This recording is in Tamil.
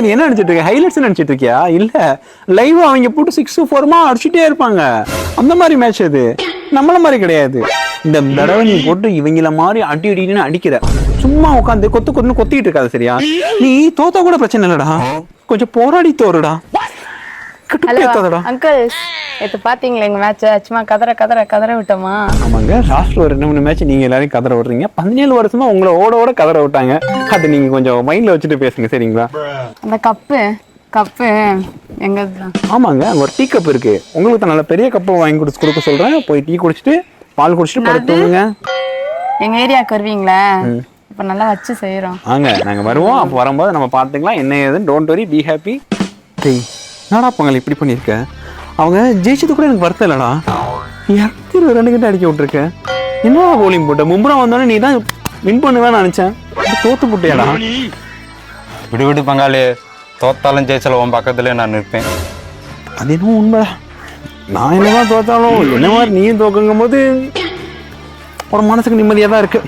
நீ என்ன நினைச்சிட்டு இருக்க? ஹைலைட்ஸ் நினைச்சிட்டு இருக்கியா? இல்ல, லைவ் அவங்க போட்டு 6-4 அடிச்சுட்டே இருப்பாங்க. அந்த மாதிரி மேட்ச் அது, நம்மள மாதிரி கிடையாது. இந்த தடவை நீ போட்டு இவங்கள மாதிரி அடி அடின்னு அடிக்கிற, சும்மா உட்காந்து கொத்திட்டு இருக்காது சரியா? நீ தோத்தா கூட பிரச்சனை இல்லடா, கொஞ்சம் போராடி தோறுடா. அங்கிள், இது பாத்தீங்களா எங்க மேட்ச்? சும்மா கதற விட்டோமா? ஆமாங்க, லாஸ்ட்ல ஒரு 2-3 மேட்ச் நீங்க எல்லாரும் கதற விடுறீங்க. 17 வருஷமா உங்களை ஓட கதற விட்டாங்க. அது நீங்க கொஞ்சம் மைண்ட்ல வச்சுட்டு பேசுங்க சரிங்களா? அந்த கப்பு எங்க? ஆமாங்க, ஒரு டீ கப் இருக்கு. உங்களுக்கு நல்ல பெரிய கப்பு வாங்கி கொடுக்க சொல்றேன். போய் டீ குடிச்சிட்டு பால் குடிச்சிட்டு படுத்துங்க. எங்க ஏரியாவுக்கு வருவீங்களா? இப்ப நல்லா வச்சு செய்யறோம். வாங்க, நாங்க வருவோம். அப்ப வரும்போது நம்ம பாத்துக்கலாம் என்ன ஏதுன்னு. Don't worry, be happy. என்னடா பங்காளி இப்படி பண்ணிருக்க? அவங்க ஜெயிச்சது கூட எனக்கு வருத்தம் இல்லடா. 220 ரன் கிட்ட அடிக்க விட்டுருக்க. என்ன போலிங் போட்ட? மும்ரா வந்தோடனே நீ தான் வின் பண்ணுவேன்னு நினைச்சேன், தோத்து போட்டியாடா. விடு பங்காளி, தோத்தாலும் ஜெயிச்சாலும் உன் பக்கத்துல நான் இருப்பேன். அது என்னமோ உண்மைடா. நான் என்னதான் தோத்தாலும் என்ன மாதிரி நீயும் தோக்குங்கும் போது ஒரு மனசுக்கு நிம்மதியா தான் இருக்கு.